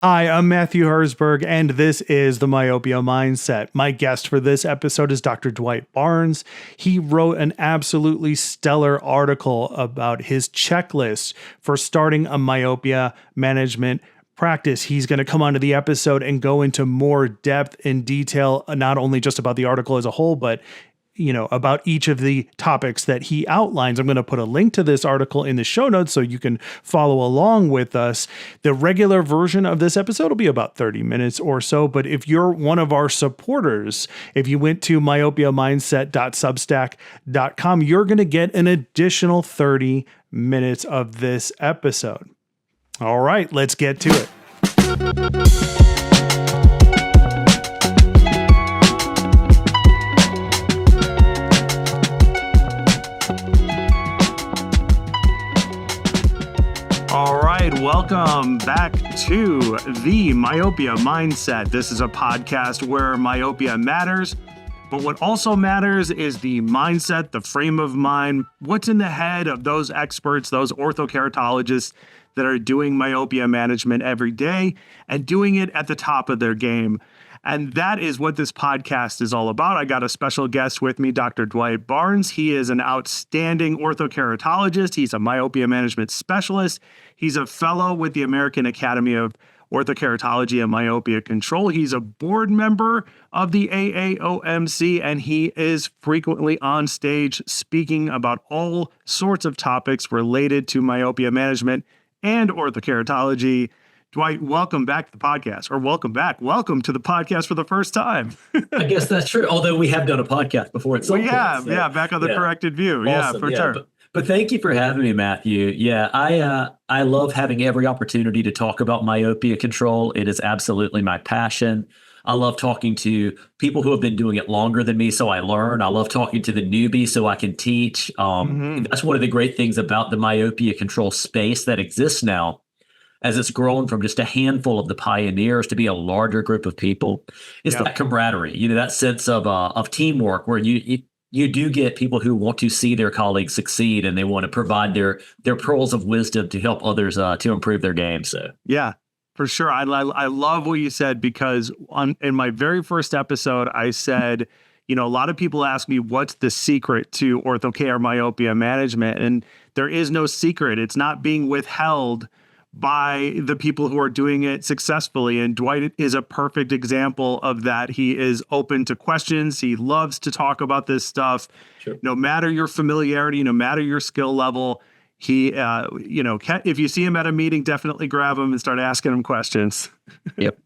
Hi, I'm Matthew Herzberg, and this is the Myopia Mindset. My guest for this episode is Dr. Dwight Barnes. He wrote an absolutely stellar article about his checklist for starting a myopia management practice. He's going to come onto the episode and go into more depth and detail, not only just about the article as a whole, but about each of the topics that he outlines. I'm going to put a link to this article in the show notes so you can follow along with us. The regular version of this episode will be about 30 minutes or so, but if you're one of our supporters, if you went to myopiamindset.substack.com, you're going to get an additional 30 minutes of this episode. All right, let's get to it. All right, welcome back to the Myopia Mindset. This is a podcast where myopia matters, but what also matters is the mindset, the frame of mind, what's in the head of those experts, those orthokeratologists that are doing myopia management every day and doing it at the top of their game. And that is what this podcast is all about. I got a special guest with me, Dr. Dwight Barnes. He is an outstanding orthokeratologist. He's a myopia management specialist. He's a fellow with the American Academy of Orthokeratology and Myopia Control. He's a board member of the FIAOMC, and he is frequently on stage speaking about all sorts of topics related to myopia management and orthokeratology. Dwight, welcome back to the podcast, or welcome back. Welcome to the podcast for the first time. I guess that's true. Although we have done a podcast before. Back on the Corrected View. Awesome. Sure. But thank you for having me, Matthew. Yeah, I love having every opportunity to talk about myopia control. It is absolutely my passion. I love talking to people who have been doing it longer than me, so I learn. I love talking to the newbie so I can teach. That's one of the great things about the myopia control space that exists now, as it's grown from just a handful of the pioneers to be a larger group of people. It's that camaraderie, that sense of teamwork where you do get people who want to see their colleagues succeed and they want to provide their pearls of wisdom to help others to improve their game. So yeah, for sure. I love what you said, because in my very first episode, I said, a lot of people ask me what's the secret to orthocare myopia management, and there is no secret. It's not being withheld by the people who are doing it successfully. And Dwight is a perfect example of that. He is open to questions. He loves to talk about this stuff. Sure. No matter your familiarity, no matter your skill level, he, if you see him at a meeting, definitely grab him and start asking him questions. Yep.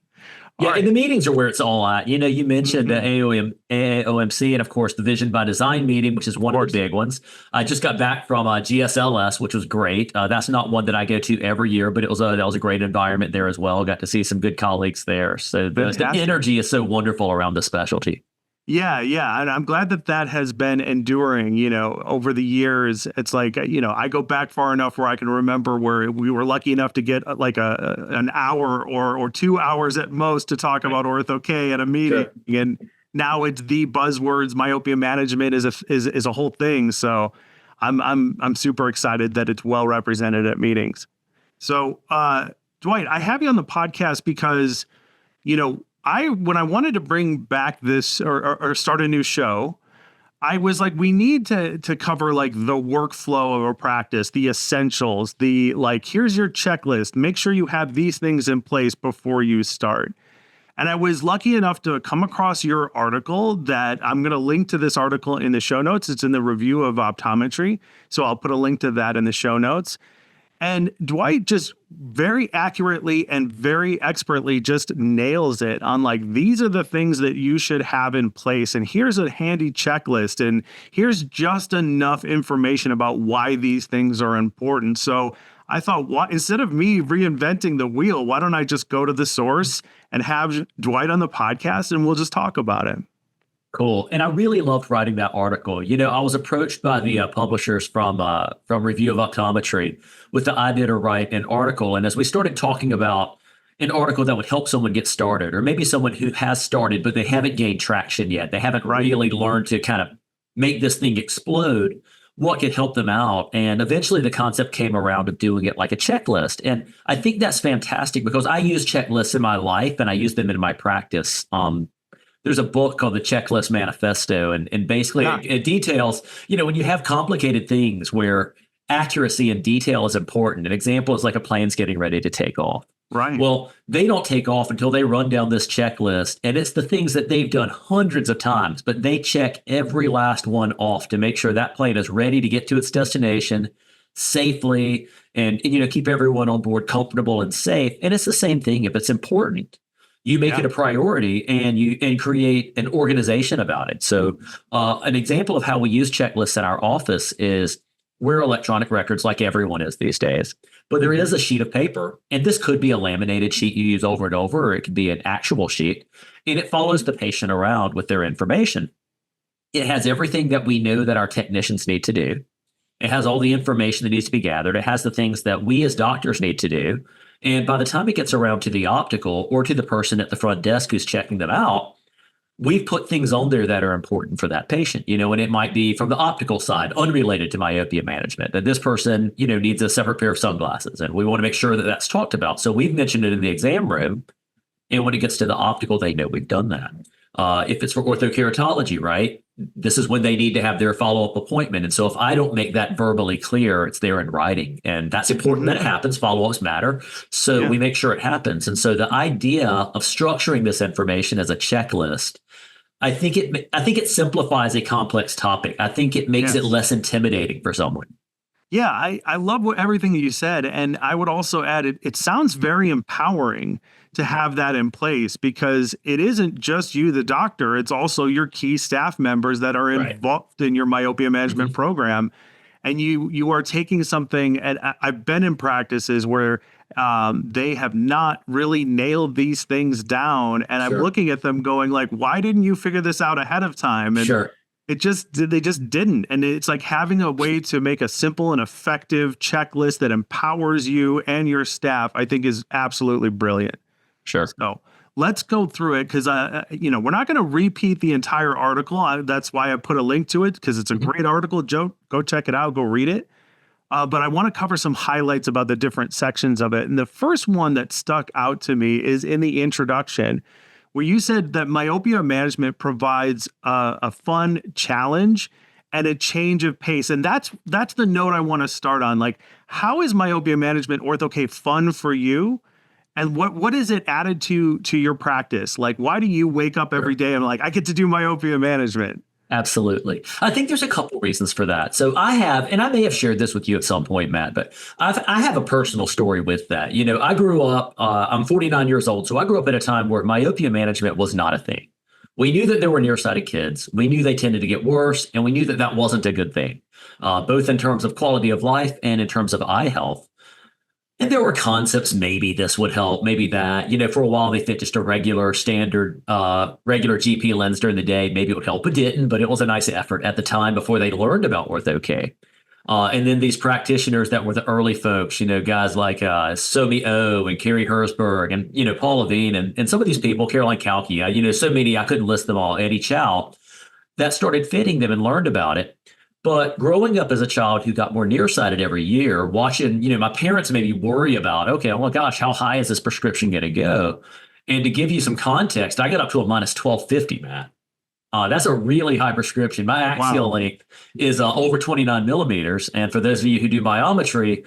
Yeah, and the meetings are where it's all at. You mentioned AAOMC and, of course, the Vision by Design meeting, which is one of the big ones. I just got back from GSLS, which was great. That's not one that I go to every year, but that was a great environment there as well. Got to see some good colleagues there. So the energy is so wonderful around the specialty. Yeah. And I'm glad that has been enduring, over the years. It's like, I go back far enough where I can remember where we were lucky enough to get like an hour or 2 hours at most to talk about ortho-K at a meeting. Sure. And now it's the buzzwords. Myopia management is a whole thing. So I'm super excited that it's well represented at meetings. So, Dwight, I have you on the podcast because, when I wanted to bring back this or start a new show, I was like, we need to cover like the workflow of a practice, the essentials, here's your checklist. Make sure you have these things in place before you start. And I was lucky enough to come across your article that I'm going to link to this article in the show notes. It's in the review of Optometry. So I'll put a link to that in the show notes. And Dwight just very accurately and very expertly just nails it on these are the things that you should have in place. And here's a handy checklist. And here's just enough information about why these things are important. So I thought, instead of me reinventing the wheel, why don't I just go to the source and have Dwight on the podcast and we'll just talk about it. Cool. And I really loved writing that article. I was approached by the publishers from Review of Optometry with the idea to write an article. And as we started talking about an article that would help someone get started, or maybe someone who has started, but they haven't gained traction yet, they haven't really learned to kind of make this thing explode. what could help them out. And eventually the concept came around of doing it like a checklist. And I think that's fantastic because I use checklists in my life and I use them in my practice. There's a book called The Checklist Manifesto, and basically it details, when you have complicated things where accuracy and detail is important. An example is like a plane's getting ready to take off. Right. Well, they don't take off until they run down this checklist, and it's the things that they've done hundreds of times, but they check every last one off to make sure that plane is ready to get to its destination safely and keep everyone on board comfortable and safe. And it's the same thing if it's important. You make it a priority and create an organization about it. So an example of how we use checklists in our office is we're electronic records like everyone is these days, but there is a sheet of paper, and this could be a laminated sheet you use over and over, or it could be an actual sheet, and it follows the patient around with their information. It has everything that we know that our technicians need to do. It has all the information that needs to be gathered. It has the things that we as doctors need to do. And by the time it gets around to the optical or to the person at the front desk who's checking them out, we've put things on there that are important for that patient, and it might be from the optical side, unrelated to myopia management, that this person, needs a separate pair of sunglasses. And we want to make sure that that's talked about. So we've mentioned it in the exam room. And when it gets to the optical, they know we've done that. If it's for orthokeratology, right, this is when they need to have their follow-up appointment. And so if I don't make that verbally clear, it's there in writing. And that's important that it happens. Follow-ups matter. So we make sure it happens. And so the idea of structuring this information as a checklist, I think it simplifies a complex topic. I think it makes it less intimidating for someone. Yeah, I love everything that you said. And I would also add, it sounds very empowering to have that in place, because it isn't just you, the doctor, it's also your key staff members that are involved in your myopia management program. And you are taking something, and I've been in practices where they have not really nailed these things down. And I'm looking at them going like, why didn't you figure this out ahead of time? And they just didn't. And it's like having a way to make a simple and effective checklist that empowers you and your staff, I think is absolutely brilliant. Sure. So let's go through it, because, we're not going to repeat the entire article. That's why I put a link to it, because it's a great article. Joe, go check it out. Go read it. But I want to cover some highlights about the different sections of it. And the first one that stuck out to me is in the introduction, where you said that myopia management provides a fun challenge and a change of pace. And that's the note I want to start on. Like, how is myopia management ortho-K fun for you? And what is it added to your practice? Like, why do you wake up every day and like, I get to do myopia management? Absolutely. I think there's a couple reasons for that. So I have, and I may have shared this with you at some point, Matt, but I have a personal story with that. I grew up, I'm 49 years old. So I grew up at a time where myopia management was not a thing. We knew that there were nearsighted kids. We knew they tended to get worse, and we knew that that wasn't a good thing, both in terms of quality of life and in terms of eye health. And there were concepts, maybe this would help, maybe that. For a while they fit just a regular standard, regular GP lens during the day. Maybe it would help. It didn't, but it was a nice effort at the time before they learned about ortho-K. And then these practitioners that were the early folks, guys like Somi O and Carrie Herzberg and, Paul Levine and some of these people, Caroline Kalki, so many, I couldn't list them all, Eddie Chow, that started fitting them and learned about it. But growing up as a child who got more nearsighted every year, watching, my parents made me worry about, okay, oh my gosh, how high is this prescription going to go? And to give you some context, I got up to a minus 1250, Matt. That's a really high prescription. My axial length is over 29 millimeters. And for those of you who do Myoptometry,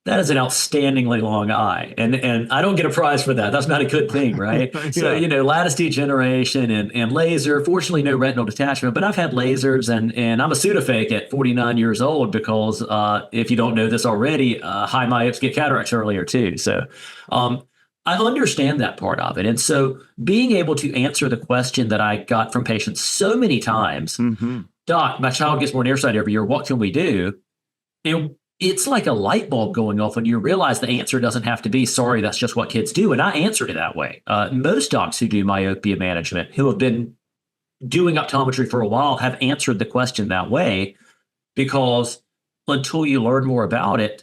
that is an outstandingly long eye. And I don't get a prize for that. That's not a good thing, right? So, lattice degeneration and laser, fortunately no retinal detachment, but I've had lasers and I'm a pseudofake at 49 years old because if you don't know this already, high myopes get cataracts earlier too. So I understand that part of it. And so being able to answer the question that I got from patients so many times, Doc, my child gets more nearsighted every year. What can we do? And it's like a light bulb going off when you realize the answer doesn't have to be, sorry, that's just what kids do. And I answered it that way. Most docs who do myopia management, who have been doing optometry for a while, have answered the question that way, because until you learn more about it,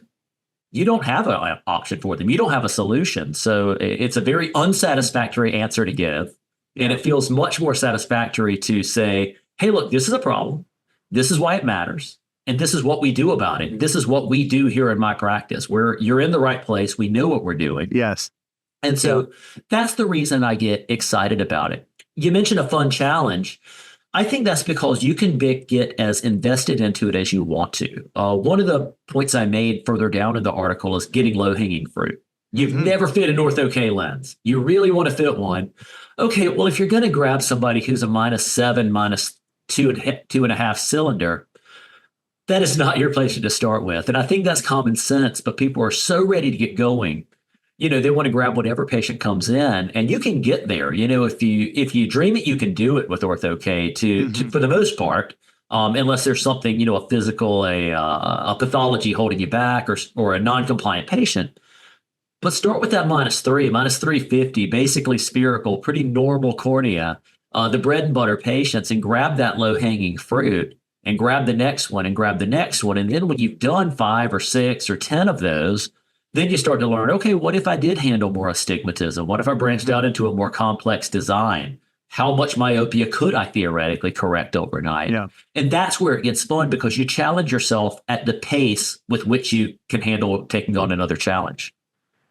you don't have an option for them. You don't have a solution. So it's a very unsatisfactory answer to give. And it feels much more satisfactory to say, hey, look, this is a problem. This is why it matters. And this is what we do about it. This is what we do here in my practice, where you're in the right place. We know what we're doing. Yes. And so that's the reason I get excited about it. You mentioned a fun challenge. I think that's because you can get as invested into it as you want to. One of the points I made further down in the article is getting low-hanging fruit. You've never fit an ortho-K lens. You really want to fit one. Okay, well, if you're going to grab somebody who's a -7, -2.5 cylinder, that is not your place to start with. And I think that's common sense, but people are so ready to get going. They want to grab whatever patient comes in, and you can get there. If you dream it, you can do it with ortho-K to for the most part, unless there's something, a physical, a pathology holding you back, or a non-compliant patient. But start with that -3, -350, basically spherical, pretty normal cornea, the bread and butter patients, and grab that low-hanging fruit, and grab the next one, and grab the next one. And then when you've done 5 or 6 or 10 of those, then you start to learn, okay, what if I did handle more astigmatism? What if I branched out into a more complex design? How much myopia could I theoretically correct overnight? Yeah. And that's where it gets fun, because you challenge yourself at the pace with which you can handle taking on another challenge.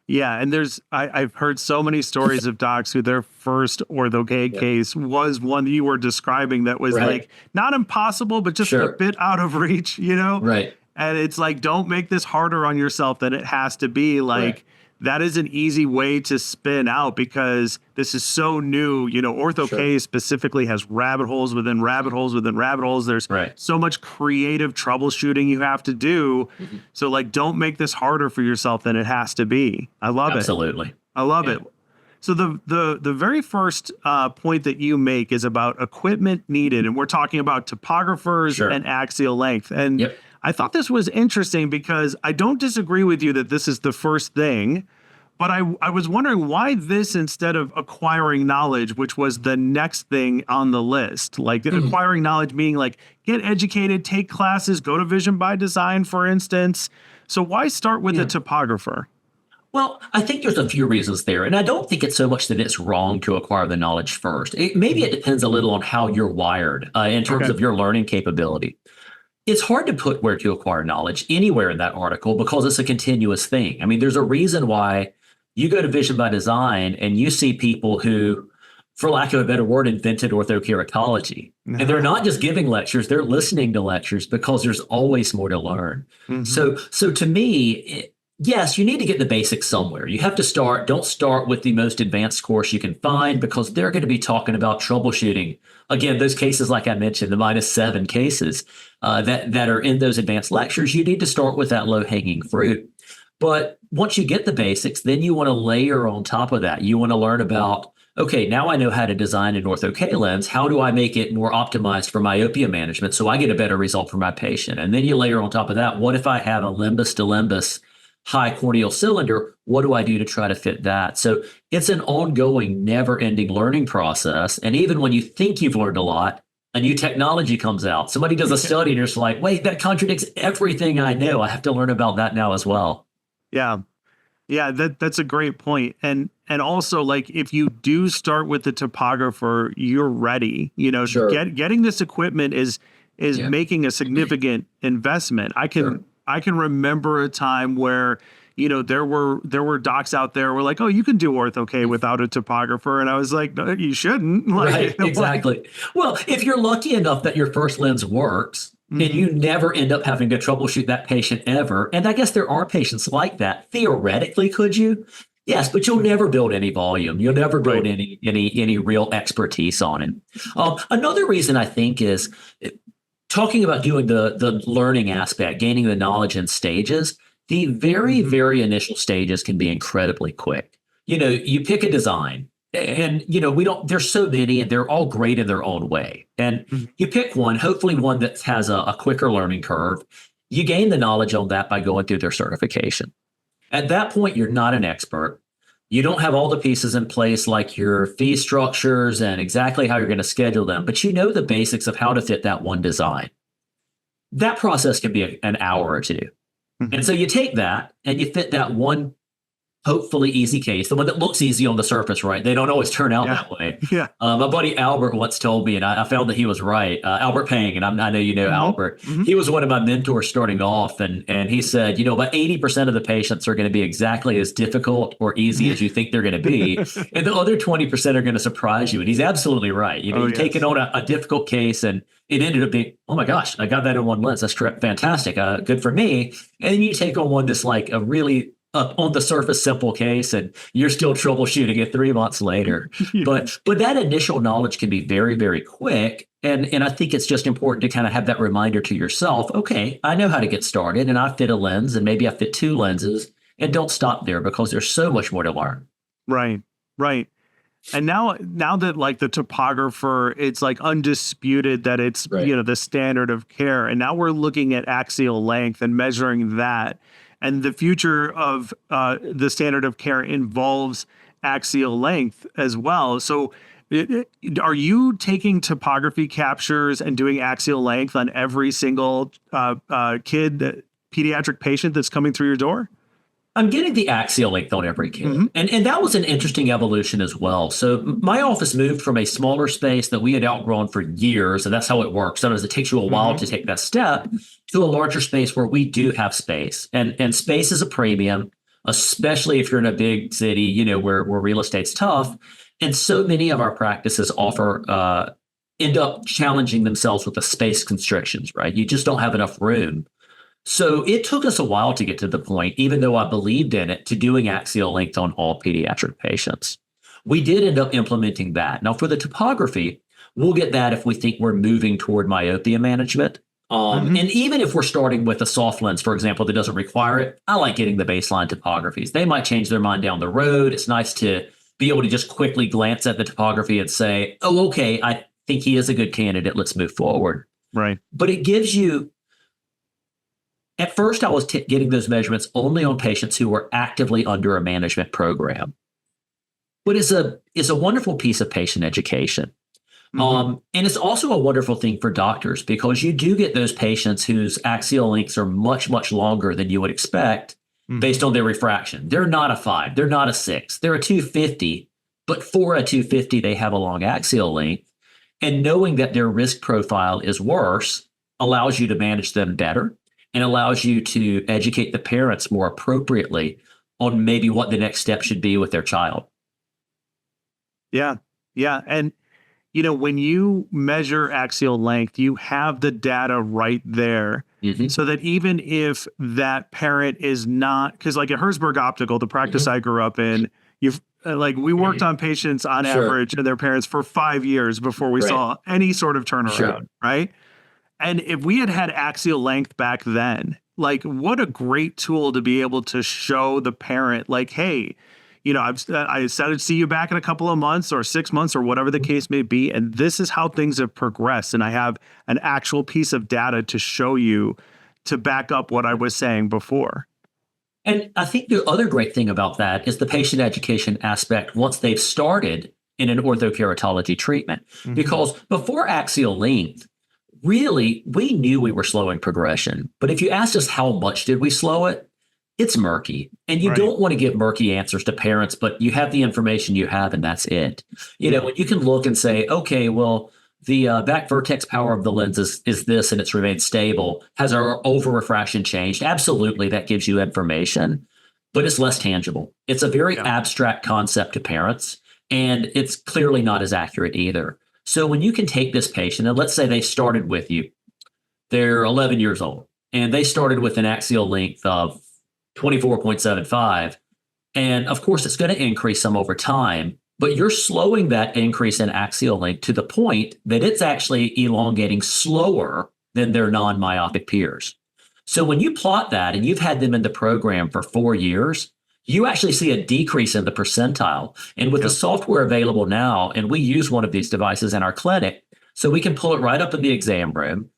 Yeah, and I've heard so many stories of docs who their first ortho-K case was one that you were describing that was like not impossible, but just a bit out of reach, Right. And it's like, don't make this harder on yourself than it has to be. Like, that is an easy way to spin out, because this is so new. Ortho-K specifically has rabbit holes within rabbit holes within rabbit holes. There's so much creative troubleshooting you have to do. So, like, don't make this harder for yourself than it has to be. I love it. Absolutely. I love it. So the very first point that you make is about equipment needed, and we're talking about topographers and axial length. And I thought this was interesting, because I don't disagree with you that this is the first thing, but I was wondering why this instead of acquiring knowledge, which was the next thing on the list. Like acquiring knowledge meaning like get educated, take classes, go to Vision by Design, for instance. So why start with the topographer? Well, I think there's a few reasons there. And I don't think it's so much that it's wrong to acquire the knowledge first. Maybe it depends a little on how you're wired in terms of your learning capability. It's hard to put where to acquire knowledge anywhere in that article, because it's a continuous thing. I mean, there's a reason why you go to Vision by Design and you see people who, for lack of a better word, invented orthokeratology. And they're not just giving lectures, they're listening to lectures, because there's always more to learn. So to me, yes, you need to get the basics somewhere. You have to start. Don't start with the most advanced course you can find, because they're going to be talking about troubleshooting. Again, those cases, like I mentioned, the -7 cases that are in those advanced lectures, you need to start with that low-hanging fruit. But once you get the basics, then you want to layer on top of that. You want to learn about, okay, now I know how to design an ortho-K lens. How do I make it more optimized for myopia management so I get a better result for my patient? And then you layer on top of that, what if I have a limbus to limbus high corneal cylinder? What do I do to try to fit that? So it's an ongoing, never-ending learning process. And even when you think you've learned a lot, a new technology comes out. Somebody does a study and you're just like, wait, that contradicts everything I know. I have to learn about that now as well. Yeah. Yeah, that's a great point. And also, like, if you do start with the topographer, you're ready. Getting this equipment is making a significant investment. I can remember a time where, there were docs out there who were like, oh, you can do ortho-K without a topographer. And I was like, no, you shouldn't. Right, exactly. Well, if you're lucky enough that your first lens works, and you never end up having to troubleshoot that patient ever, and I guess there are patients like that, theoretically, could you? Yes, but you'll never build any volume. You'll never build any real expertise on it. Another reason I think is talking about doing the learning aspect, gaining the knowledge in stages. The very, very initial stages can be incredibly quick. You pick a design, and there's so many, and they're all great in their own way. And you pick one, hopefully one that has a quicker learning curve. You gain the knowledge on that by going through their certification. At that point, you're not an expert. You don't have all the pieces in place, like your fee structures and exactly how you're going to schedule them, but you know the basics of how to fit that one design. That process can be an hour or two. And so you take that and you fit that one hopefully easy case, the one that looks easy on the surface, right? They don't always turn out Yeah. that way. Yeah. My buddy Albert once told me, and I found that he was right. Albert Pang, and I know you know Hmm. Albert. Hmm. He was one of my mentors starting off, and he said, about 80% of the patients are going to be exactly as difficult or easy as you think they're going to be, and the other 20% are going to surprise you. And he's absolutely right. Oh, You take it yes. on a difficult case, and it ended up being, oh my gosh, I got that in one lens. That's fantastic. Good for me. And then you take on one that's like a really on the surface simple case, and you're still troubleshooting it 3 months later. But that initial knowledge can be very, very quick. And I think it's just important to kind of have that reminder to yourself, okay, I know how to get started, and I fit a lens, and maybe I fit two lenses, and don't stop there because there's so much more to learn. Right. Right. And now that like the topographer, it's like undisputed that it's, Right. the standard of care. And now we're looking at axial length and measuring that. And the future of the standard of care involves axial length as well. So are you taking topography captures and doing axial length on every single pediatric patient that's coming through your door? I'm getting the axial length on every kid. Hmm. And that was an interesting evolution as well. So my office moved from a smaller space that we had outgrown for years, and that's how it works. Sometimes it takes you a while to take that step, to a larger space where we do have space. And space is a premium, especially if you're in a big city, where real estate's tough. And so many of our practices end up challenging themselves with the space constrictions, right? You just don't have enough room. So it took us a while to get to the point, even though I believed in it, to doing axial length on all pediatric patients. We did end up implementing that. Now, for the topography, we'll get that if we think we're moving toward myopia management. And even if we're starting with a soft lens, for example, that doesn't require it, I like getting the baseline topographies. They might change their mind down the road. It's nice to be able to just quickly glance at the topography and say, oh, okay, I think he is a good candidate. Let's move forward. Right. But it gives you, at first, I was getting those measurements only on patients who were actively under a management program. But it's a wonderful piece of patient education. And it's also a wonderful thing for doctors because you do get those patients whose axial lengths are much, much longer than you would expect based on their refraction. They're not a 5. They're not a 6. They're a 250. But for a 250, they have a long axial length. And knowing that their risk profile is worse allows you to manage them better and allows you to educate the parents more appropriately on maybe what the next step should be with their child. Yeah. Yeah. And, when you measure axial length, you have the data right there. So that even if that parent is not, because like at Herzberg Optical, the practice I grew up in, we worked on patients on average and their parents for 5 years before we saw any sort of turnaround. Right. And if we had had axial length back then, like what a great tool to be able to show the parent, like, hey, I said to see you back in a couple of months or 6 months or whatever the case may be. And this is how things have progressed. And I have an actual piece of data to show you to back up what I was saying before. And I think the other great thing about that is the patient education aspect once they've started in an orthokeratology treatment. Because before axial length, really, we knew we were slowing progression. But if you asked us how much did we slow it, it's murky. And you don't want to give murky answers to parents, but you have the information you have, and that's it. When you can look and say, okay, well, the back vertex power of the lens is this, and it's remained stable. Has our over refraction changed? Absolutely, that gives you information, but it's less tangible. It's a very abstract concept to parents, and it's clearly not as accurate either. So when you can take this patient, and let's say they started with you, they're 11 years old, and they started with an axial length of 24.75. And of course, it's going to increase some over time, but you're slowing that increase in axial length to the point that it's actually elongating slower than their non-myopic peers. So when you plot that and you've had them in the program for 4 years, you actually see a decrease in the percentile. And with the software available now, and we use one of these devices in our clinic, so we can pull it right up in the exam room.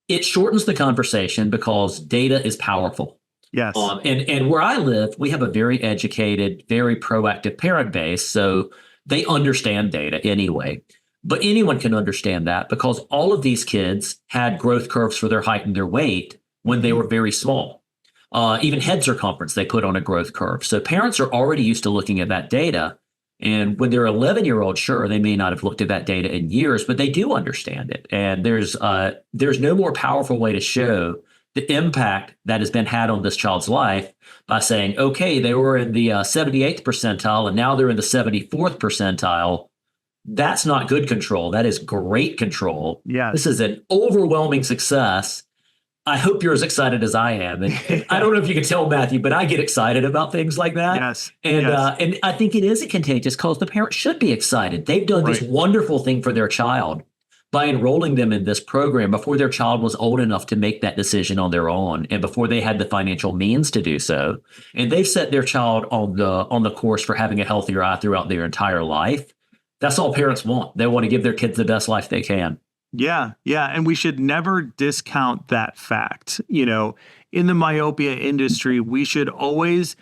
It shortens the conversation because data is powerful. Yes. And where I live, we have a very educated, very proactive parent base. So they understand data anyway. But anyone can understand that because all of these kids had growth curves for their height and their weight when they were very small. even head circumference they put on a growth curve. So parents are already used to looking at that data. And when they're 11-year-old, sure, they may not have looked at that data in years, but they do understand it. And there's no more powerful way to show the impact that has been had on this child's life by saying, okay, they were in the 78th percentile and now they're in the 74th percentile. That's not good control. That is great control. Yeah. This is an overwhelming success. I hope you're as excited as I am. And I don't know if you can tell, Matthew, but I get excited about things like that. Yes. And I think it is contagious because the parents should be excited. They've done this wonderful thing for their child by enrolling them in this program before their child was old enough to make that decision on their own and before they had the financial means to do so. And they've set their child on the course for having a healthier eye throughout their entire life. That's all parents want. They want to give their kids the best life they can. Yeah. And we should never discount that fact. In the myopia industry, we should always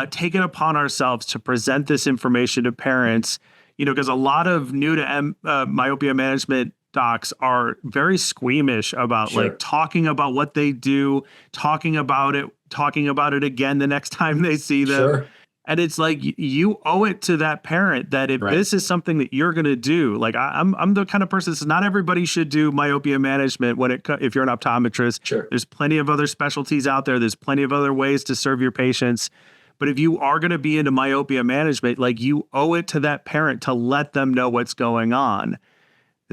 take it upon ourselves to present this information to parents, because a lot of new to myopia management docs are very squeamish about talking about what they do, talking about it again the next time they see them. Sure. And it's like you owe it to that parent that if this is something that you're going to do, like I'm the kind of person that says not everybody should do myopia management if you're an optometrist. Sure. There's plenty of other specialties out there. There's plenty of other ways to serve your patients. But if you are going to be into myopia management, like you owe it to that parent to let them know what's going on.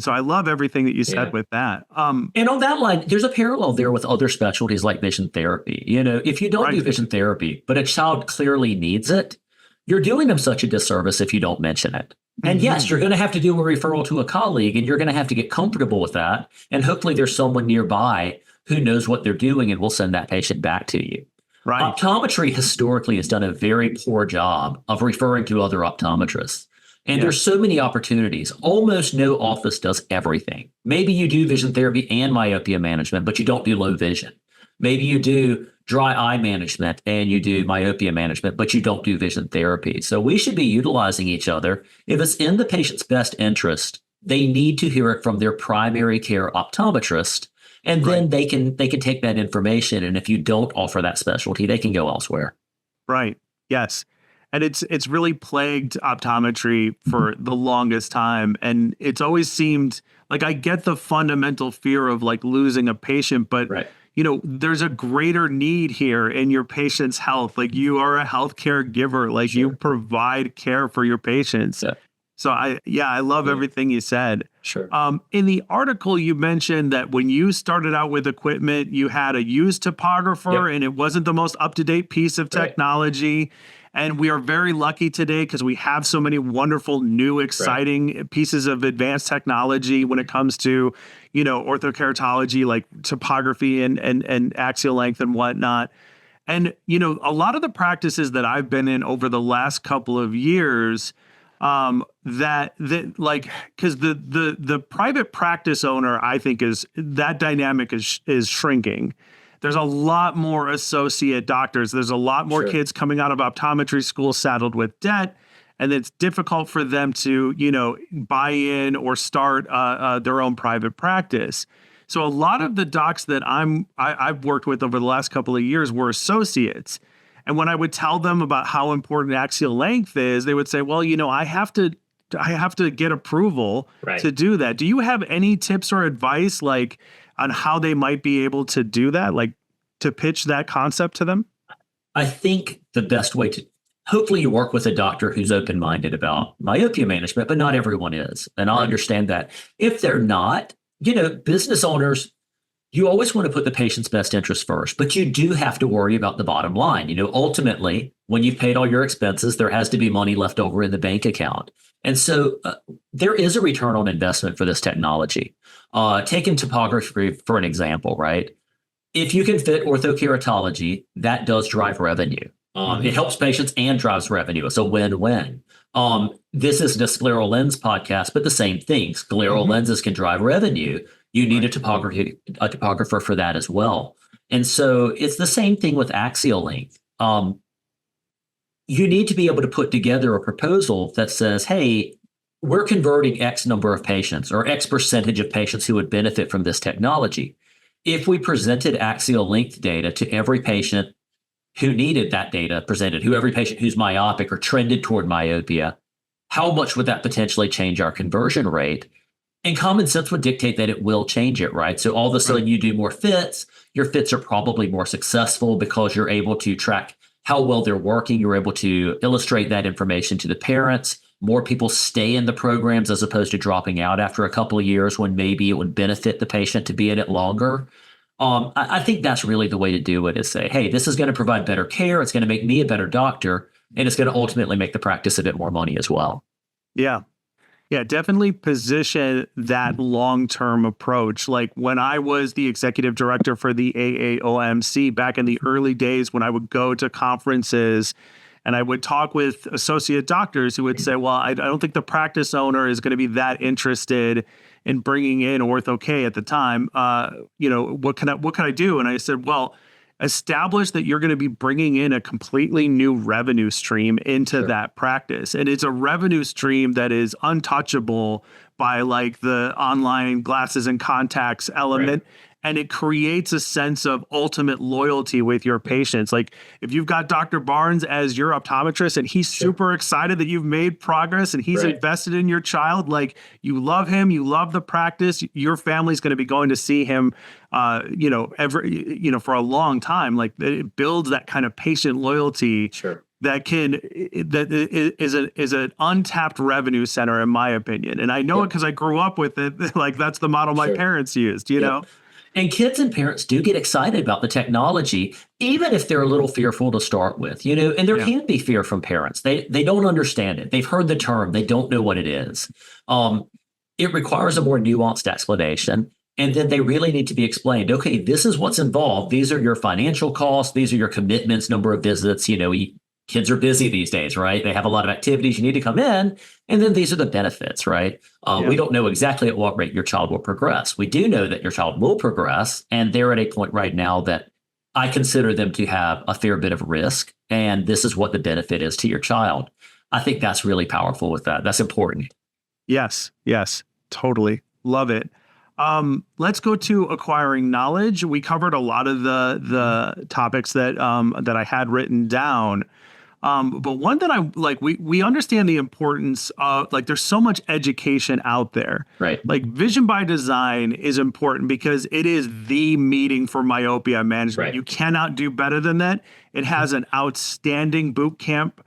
So I love everything that you said with that. And on that line, there's a parallel there with other specialties like vision therapy. If you don't do vision therapy, but a child clearly needs it, you're doing them such a disservice if you don't mention it. And yes, you're going to have to do a referral to a colleague, and you're going to have to get comfortable with that. And hopefully there's someone nearby who knows what they're doing and will send that patient back to you. Right. Optometry historically has done a very poor job of referring to other optometrists. And there's so many opportunities. Almost no office does everything. Maybe you do vision therapy and myopia management, but you don't do low vision. Maybe you do dry eye management and you do myopia management, but you don't do vision therapy. So we should be utilizing each other. If it's in the patient's best interest, they need to hear it from their primary care optometrist. And then they can take that information. And if you don't offer that specialty, they can go elsewhere. Right. Yes. And it's really plagued optometry for the longest time. And it's always seemed like I get the fundamental fear of like losing a patient, but there's a greater need here in your patient's health. Like you are a healthcare giver, like you provide care for your patients. Yeah. So I love everything you said. Sure. In the article, you mentioned that when you started out with equipment, you had a used topographer and it wasn't the most up-to-date piece of technology. And we are very lucky today because we have so many wonderful, new, exciting pieces of advanced technology when it comes to, orthokeratology, like topography and axial length and whatnot. And, a lot of the practices that I've been in over the last couple of years, because the private practice owner, I think that dynamic is shrinking. There's a lot more associate doctors. There's a lot more kids coming out of optometry school saddled with debt, and it's difficult for them to, buy in or start their own private practice. So a lot of the docs that I've worked with over the last couple of years were associates. And when I would tell them about how important axial length is, they would say, well, I have to get approval to do that. Do you have any tips or advice on how they might be able to do that, like to pitch that concept to them? I think the best way hopefully you work with a doctor who's open-minded about myopia management, but not everyone is. And I understand that. If they're not, business owners, you always want to put the patient's best interest first, but you do have to worry about the bottom line. Ultimately, when you've paid all your expenses, there has to be money left over in the bank account. And so there is a return on investment for this technology. Taking topography for an example, right? If you can fit orthokeratology, that does drive revenue. It helps patients and drives revenue. It's a win-win. This is the scleral lens podcast, but the same thing. Scleral lenses can drive revenue. You need a topographer for that as well. And so it's the same thing with axial length. You need to be able to put together a proposal that says, hey, we're converting X number of patients or X percentage of patients who would benefit from this technology. If we presented axial length data to every patient who needed that data presented, who every patient who's myopic or trended toward myopia, how much would that potentially change our conversion rate? And common sense would dictate that it will change it, right? So all of a sudden you do more fits, your fits are probably more successful because you're able to track how well they're working. You're able to illustrate that information to the parents. More people stay in the programs as opposed to dropping out after a couple of years when maybe it would benefit the patient to be in it longer. I think that's really the way to do it, is say, hey, this is going to provide better care. It's going to make me a better doctor, and it's going to ultimately make the practice a bit more money as well. Yeah. Yeah, definitely position that long-term approach. Like when I was the executive director for the AAOMC back in the early days, when I would go to conferences and I would talk with associate doctors who would say, well, I don't think the practice owner is going to be that interested in bringing in Ortho-K at the time. What can I do? And I said, well, establish that you're going to be bringing in a completely new revenue stream into that practice. And it's a revenue stream that is untouchable by like the online glasses and contacts element. Right. And it creates a sense of ultimate loyalty with your patients. Like if you've got Dr. Barnes as your optometrist and he's super excited that you've made progress and he's invested in your child, like you love him, you love the practice, your family's going to be going to see him, for a long time. Like it builds that kind of patient loyalty. That is an untapped revenue center, in my opinion. And I know it because I grew up with it. Like that's the model my parents used, you know? And kids and parents do get excited about the technology, even if they're a little fearful to start with, and there can be fear from parents. They don't understand it. They've heard the term. They don't know what it is. It requires a more nuanced explanation. And then they really need to be explained, okay, this is what's involved. These are your financial costs. These are your commitments, number of visits. Kids are busy these days, right? They have a lot of activities. You need to come in. And then these are the benefits, right? We don't know exactly at what rate your child will progress. We do know that your child will progress. And they're at a point right now that I consider them to have a fair bit of risk. And this is what the benefit is to your child. I think that's really powerful with that. That's important. Yes, totally. Love it. Let's go to acquiring knowledge. We covered a lot of the topics that I had written down. But one that I like, we understand the importance of, like, there's so much education out there. Right. Like Vision by Design is important because it is the meeting for myopia management. Right. You cannot do better than that. It has an outstanding boot camp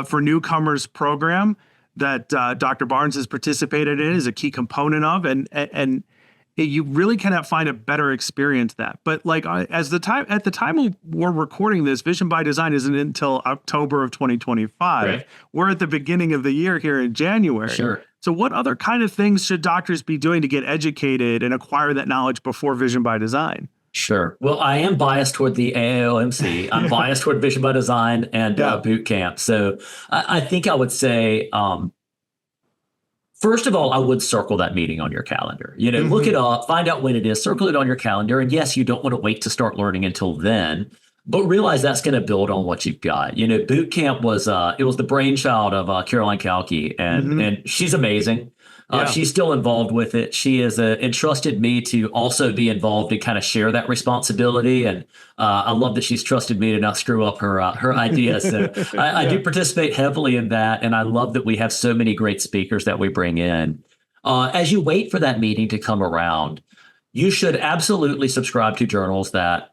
for newcomers program that Dr. Barnes has participated in, is a key component of, and you really cannot find a better experience that. But like at the time we're recording this, Vision by Design isn't until October of 2025. Right. We're at the beginning of the year here in January. Sure. So what other kind of things should doctors be doing to get educated and acquire that knowledge before Vision by Design? Sure. Well, I am biased toward the AAOMC. I'm biased toward Vision by Design and boot camp. So I think I would say, first of all, I would circle that meeting on your calendar. Look it up, find out when it is, circle it on your calendar. And yes, you don't want to wait to start learning until then, but realize that's going to build on what you've got. Boot camp was the brainchild of Caroline Kalki, and she's amazing. She's still involved with it. She has entrusted me to also be involved and kind of share that responsibility. And I love that she's trusted me to not screw up her ideas. So I do participate heavily in that. And I love that we have so many great speakers that we bring in. As you wait for that meeting to come around, you should absolutely subscribe to journals that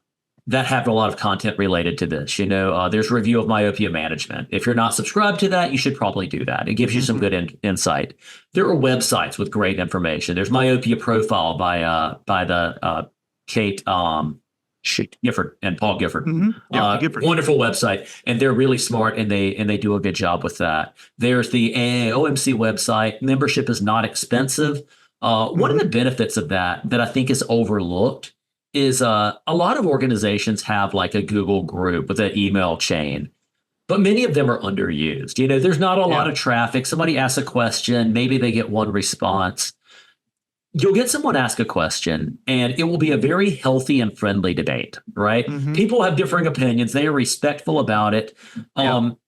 have a lot of content related to this. There's a review of myopia management. If you're not subscribed to that, you should probably do that. It gives you some good insight. There are websites with great information. There's Myopia Profile by the Kate Gifford and Paul Gifford. Gifford. Wonderful website, and they're really smart, and they do a good job with that. There's the AAOMC website. Membership is not expensive. One of the benefits of that I think is overlooked is a lot of organizations have like a Google group with an email chain, but many of them are underused. There's not a lot of traffic. Somebody asks a question, maybe they get one response. You'll get someone ask a question, and it will be a very healthy and friendly debate, right? People have differing opinions. They are respectful about it.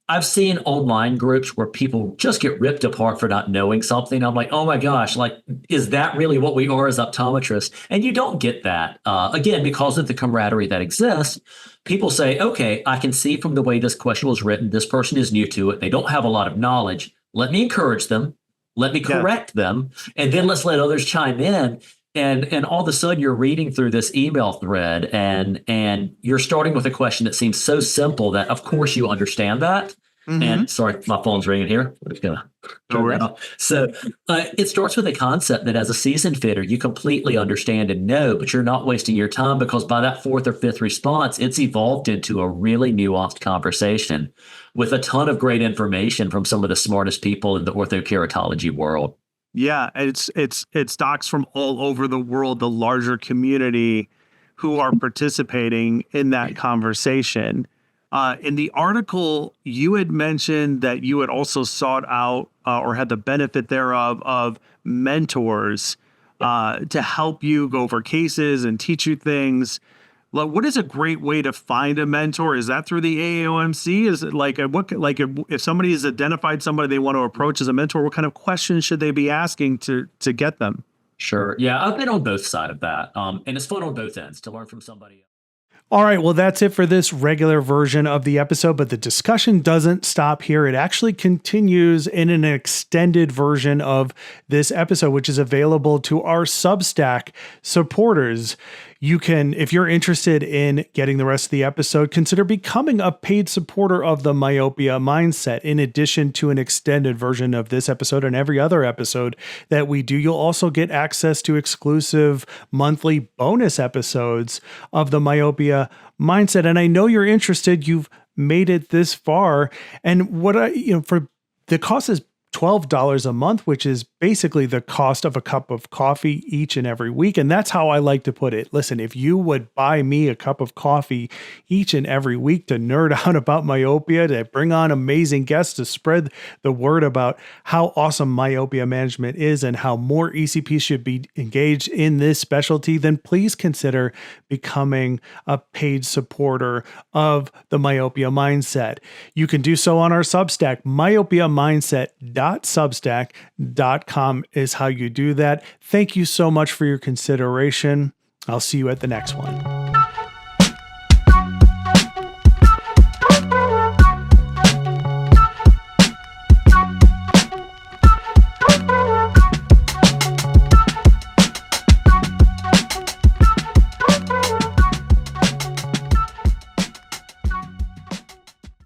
I've seen online groups where people just get ripped apart for not knowing something. I'm like, oh my gosh, like, is that really what we are as optometrists? And you don't get that. Again, because of the camaraderie that exists, people say, okay, I can see from the way this question was written, this person is new to it. They don't have a lot of knowledge. Let me encourage them. Let me Yeah. correct them. And then let's let others chime in. And all of a sudden you're reading through this email thread and you're starting with a question that seems so simple that of course you understand that. And sorry, my phone's ringing here. We're just gonna turn that off. So it starts with a concept that as a seasoned fitter, you completely understand and know, but you're not wasting your time because by that fourth or fifth response, it's evolved into a really nuanced conversation with a ton of great information from some of the smartest people in the orthokeratology world. Yeah, it's docs from all over the world, the larger community who are participating in that conversation. In the article, you had mentioned that you had also sought out or had the benefit thereof of mentors to help you go over cases and teach you things. Like, what is a great way to find a mentor? Is that through the AAOMC? Is it like if somebody has identified somebody they want to approach as a mentor, what kind of questions should they be asking to get them? Sure. Yeah, I've been on both sides of that. And it's fun on both ends to learn from somebody. All right, well, that's it for this regular version of the episode, but the discussion doesn't stop here. It actually continues in an extended version of this episode, which is available to our Substack supporters. You can, if you're interested in getting the rest of the episode, consider becoming a paid supporter of the Myopia Mindset. In addition to an extended version of this episode and every other episode that we do, you'll also get access to exclusive monthly bonus episodes of the Myopia Mindset. And I know you're interested. You've made it this far. And for the cost is $12 a month, which is basically the cost of a cup of coffee each and every week. And that's how I like to put it. Listen, if you would buy me a cup of coffee each and every week to nerd out about myopia, to bring on amazing guests, to spread the word about how awesome myopia management is and how more ECPs should be engaged in this specialty, then please consider becoming a paid supporter of the Myopia Mindset. You can do so on our Substack. myopiamindset.substack.com is how you do that. Thank you so much for your consideration. I'll see you at the next one.